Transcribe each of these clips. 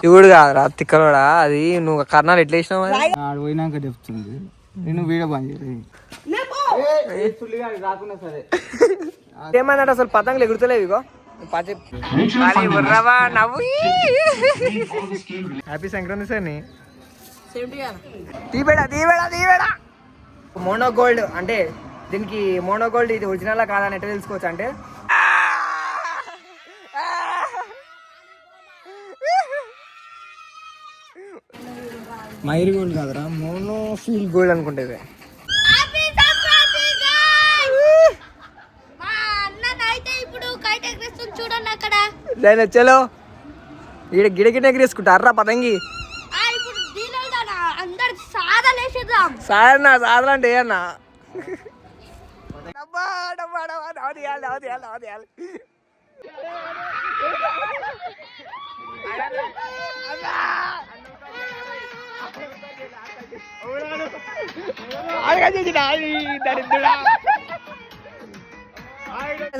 ఇవుడు కాదురా తిక్కలోడా, అది నువ్వు కర్ణాలు ఎట్లా వేసినావు? పోయినాక చెప్తుంది నేను వీడియో బంద్ సరే. ఏమన్నాడు అసలు? పతంగులు ఎగురుతలేవు. ఇగో హ్యాపీ సంక్రాంతి సార్. తీబేడా తీబేడా తీబేడా. మోనో గోల్డ్ అంటే దీనికి మోనో గోల్డ్ ఇది ఒరిజినల్ కాదని ఎట్లా తెలుసుకోవచ్చు అంటే, మైరీ గోల్డ్ కాదురా, మోనో ఫీల్ గోల్డ్ అనుకుంటేది. చలో ఈడ గిడగిడ ఎగిరేసుకుంటారా పతంగి? సాధన సాధన అంటే ఏమన్నా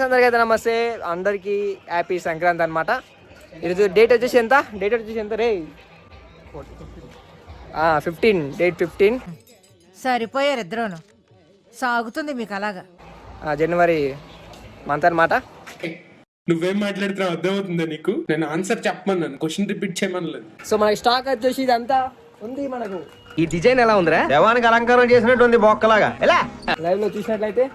అందరికీ అయితే నమస్తే, అందరికి హ్యాపీ సంక్రాంతి అనమాట. ఈరోజు డేట్ వచ్చేసి ఎంత? రే 15, డేట్ 15. సరిపోయారు ఇద్దరును, సాగుతుంది మీకు అలాగా. జనవరి మంత్ అనమాట. నువ్వేం మాట్లాడుతున్నావు అర్థమవుతుందా నీకు? నేను ఆన్సర్ చెప్పమన్నాను, క్వశ్చన్ రిపీట్ చేయమనలేదు. సో మనకి స్టాక్ వచ్చేసి ఇదంతా ఉంది. మనకు ఈ డిజైన్ ఎలా ఉందిరా? దేవానికి అలంకారం చేసినట్టు ఉంది, బొక్కలాగా. ఎలా లైవ్ లో చూసినట్లయితే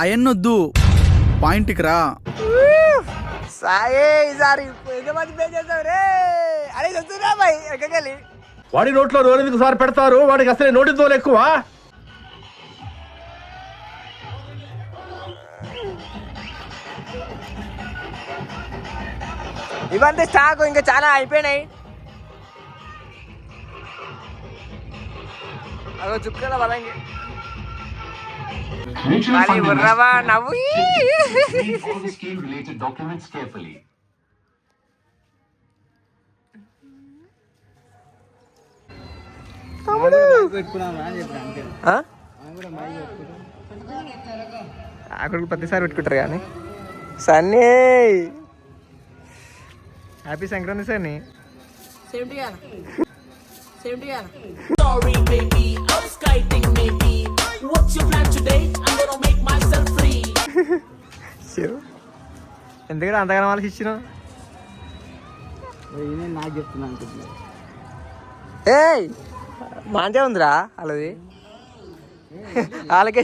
అయన్నొద్దు, పాయింట్కి రా. వాడి నోట్లో నోరెందుకు సార్ పెడతారు? వాడికి అసలే నోటి తోలు ఎక్కువ. ఇవంతా స్టాక్ ఇంకా చాలా అయిపోయినాయి. అదో చుక్కల బలంగి నవ్వు. అక్కడికి ప్రతిసారి పెట్టుకుంటారు కానీ. సన్నీ హ్యాపీ సంక్రాంతి సన్నీ. ఎందుకంటే అంతగానో వాళ్ళకి ఇచ్చినావు? నాకు చెప్తున్నాను. ఏయ్ మంచిగా ఉందిరా వాళ్ళది, వాళ్ళకే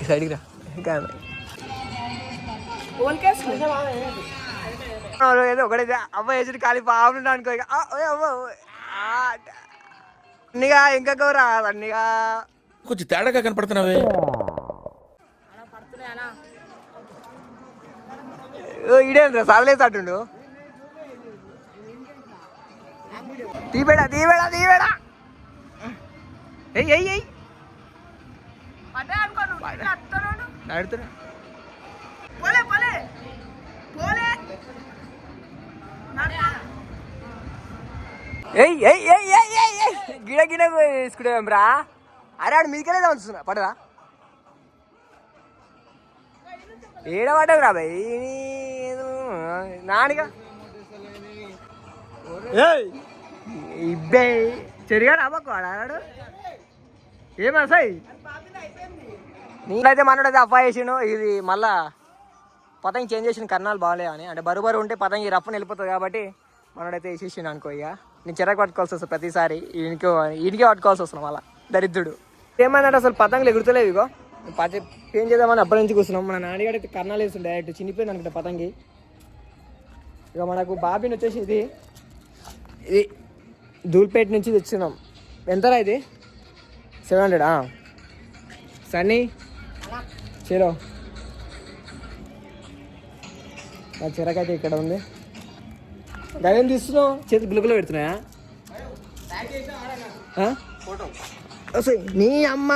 సైడ్కి రా. ఏదో ఒకటైతే అవ్వ వేసుడు ఖాళీ పావులు అనుకో. అన్నిగా ఇంకా గౌరా అన్నిగా కొంచెం తేడాగా కనపడుతున్నావే. ఈడేంద్ర సరలేసాటుండు. తీబేడా తీబేడా తీబేడా. అడుగుతున్నా గిడ గిడ వేసుకునేం రా. అరే ఆడు మీకెళ్ళేదా వస్తున్నా పడదా? ఏడవాడవు రా భయ్ నానిగా. ఇబ్బే చెరిగా రాబోకు ఆడాడు. ఏమా సాయి నీళ్ళైతే మనోడైతే అఫ్వా చేసిండు. ఇది మళ్ళా పతంగి చేంజ్ చేసిన కర్ణాలు బాగాలే అని, అంటే బరుబరు ఉంటే పతంగి రఫ్ని వెళ్ళిపోతుంది కాబట్టి మనోడైతే వేసేసిండు అనుకో. ఇక నేను చెరకు పట్టుకోవాల్సి వస్తుంది ప్రతిసారి, ఈయనకే పట్టుకోవాల్సి వస్తున్నాం మళ్ళా దరిద్రుడు. ఏమన్నాడు అసలు? పతంగులు ఎగురుతలేవు. ఇగో ఏం చేద్దామని అప్పటి నుంచి కూర్చున్నాం. మన నాన్నగాడైతే కర్ణాలు వేస్తుంది డైరెక్ట్, చినిపోయింది అనుకుంటా పతంగి. ఇక మనకు బాబీని వచ్చేసి ఇది ధూల్పేట నుంచి తెచ్చున్నాం. ఎంతరా ఇది? 700. సన్నీ చలో నా చిరకైతే ఇక్కడ ఉంది. గవేం తీస్తున్నావు? చేతి గులుగులో పెడుతున్నాయా? నీ అమ్మ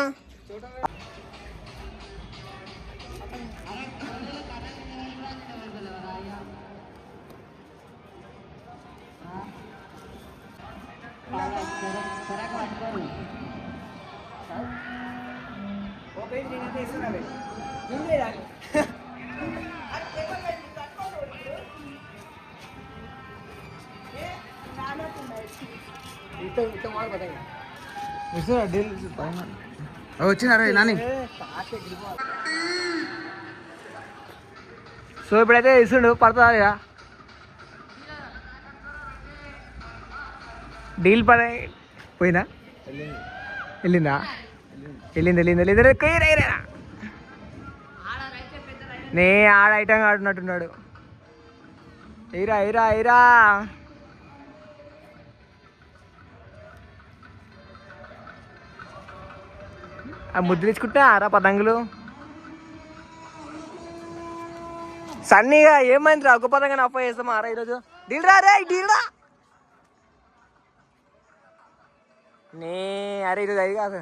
వచ్చినారా నాని సో ఇప్పుడైతే ఇస్తుండు పడుతుందా లేదా డీల్ పని పోయిందా వెళ్ళిందా వెళ్ళింది నే ఆడ ఐటమ్ ఆడున్నట్టున్నాడు ఎయిరా ఆ ముద్రించుకుంటా ఆరా పతంగులు సన్నీగా ఏమైంది రా ఒక పతంగా నా అప్ప చేస్తాం ఆరా ఈరోజు డీల్ రా నే అరే ఈరోజు అది కాదు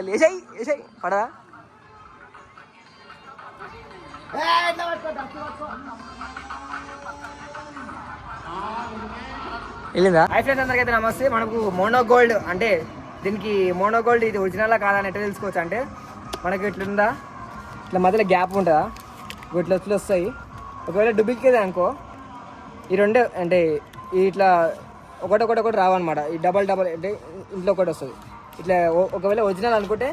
వేసాయి పడదా వెళ్ళిందా హై ఫ్రెండ్స్ అందరికైతే నమస్తే. మనకు మోనో గోల్డ్ అంటే దీనికి మోనో గోల్డ్ ఇది ఒరిజినల్లా కాదని ఎట్లా తెలుసుకోవచ్చు అంటే మనకి ఇట్లుందా ఇట్లా మధ్యలో గ్యాప్ ఉంటుందా ఇట్లా వస్తాయి. ఒకవేళ డూప్లికేట్ అనుకో ఈ రెండు అంటే ఇట్లా ఒకటి రావన్నమాట. ఈ డబల్ అంటే ఇంట్లో ఒకటి వస్తుంది. ఇట్లా ఒకవేళ ఒరిజినల్ అనుకుంటే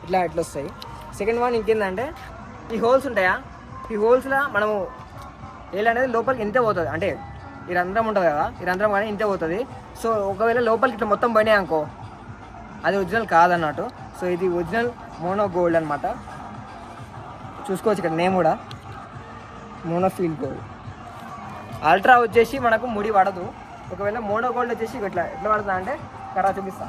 ఇట్లా వస్తాయి. సెకండ్ వన్ ఇంకేందంటే ఈ హోల్స్ ఉంటాయా ఈ హోల్స్లో మనము ఏలు అనేది లోపలికి ఇంతే పోతుంది. అంటే ఈ రంధ్రం ఉంటుంది కదా ఈ రంధ్రం కానీ ఇంతే పోతుంది. సో ఒకవేళ లోపలికి ఇట్లా మొత్తం పోయినాయి అనుకో అది ఒరిజినల్ కాదన్నట్టు. సో ఇది ఒరిజినల్ మోనో గోల్డ్ అనమాట. చూసుకోవచ్చు ఇక్కడ నేమ్ కూడా మోనోఫీల్ గోల్డ్. అల్ట్రా వచ్చేసి మనకు ముడి పడదు. ఒకవేళ మోనో గోల్డ్ వచ్చేసి ఎట్లా పడుతుందా అంటే కరా చూపిస్తా.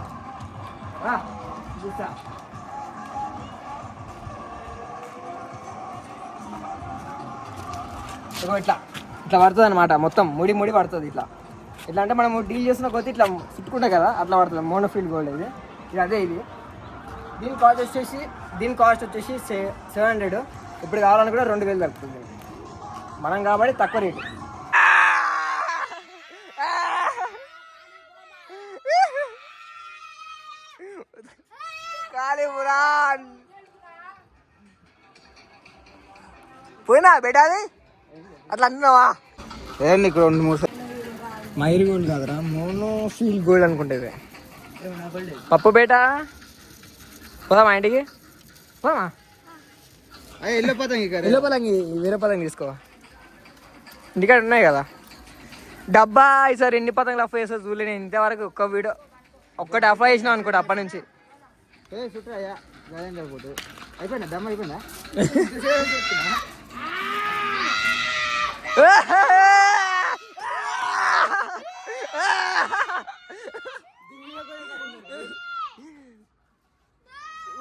ఇట్లా పడుతుంది అనమాట. మొత్తం ముడి పడుతుంది. ఇట్లా అంటే మనం డీల్ చేసిన కొద్దీ ఇట్లా చుట్టుకుంటాం కదా అట్లా పడుతుంది మోనోఫీల్ గోల్డ్. ఇది అదే దీని కాస్ట్ వచ్చేసి 700. ఇప్పుడు కావాలని కూడా 2000 దొరుకుతుంది మనం కాబట్టి తక్కువ రేటు. పోయినా బేటాది అట్లా అంటున్నావా? నీకు 2-3 మైరీ గోల్డ్ కాదురా మోనోఫీల్ గోల్డ్ అనుకుంటుంది. పప్పు బేటా పోదా మా ఇంటికి పోదామా? వెళ్ళిపోతాంగి వేరే పతంగి తీసుకో ఇంటికాడ ఉన్నాయి కదా డబ్బా. ఈసారి ఎన్ని పతంగులు అఫ్ చేస్తా చూడలే నేను ఇంతవరకు. ఒక్కటి అఫ్ చేసినావు అనుకోండి అప్పటి నుంచి. అయిపోయిందా దమ్ అయిపోయిందా?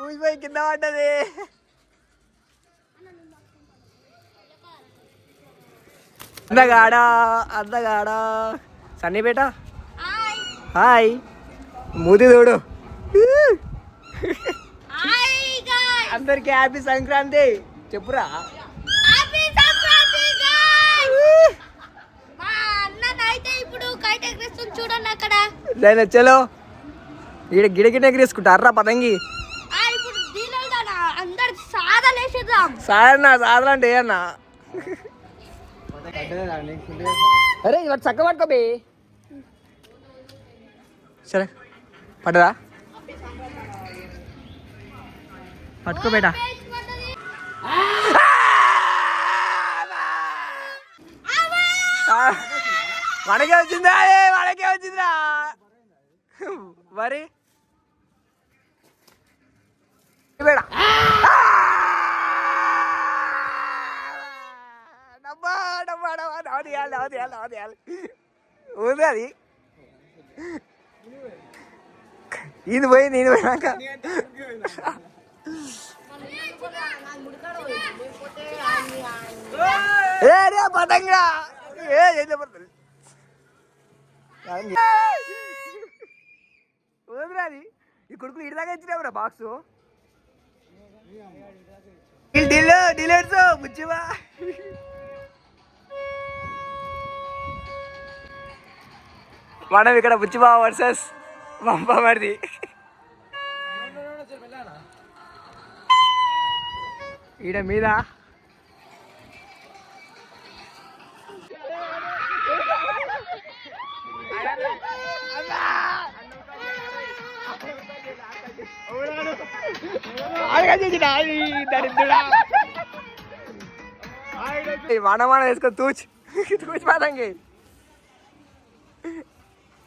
ఊసిపోయి కింద పడ్డది. అందగాడా సన్నీ బేటా హాయ్ మూతి తోడు. అందరికి హ్యాపీ సంక్రాంతి చెప్పురా. చూడండి అక్కడ చలో ఈడ గిడగిడ ఎగిరేసుకుంటారా పతంగి. సాధన అంటే అన్నా అరే వాడు చక్క పట్టుకోబే. సరే పడ్డదా పట్టుకో బేటా. మనకే వచ్చిందా మనకే వచ్చిందిరా మరి బేడా. ఉంది అది ఇది పోయింది నేను పోయినాక పతంగా పడుతుంది అది. ఈ కొడుకులు ఇడిదాకా ఇచ్చినావురా బాక్స్ డీలర్స్ బుచ్చివా. మనం ఇక్కడ బుచ్చిబా వర్సెస్ పంపమరిది. ఈడ మీద వాన వేసుకో తూచ్ తూచ్ పతంగి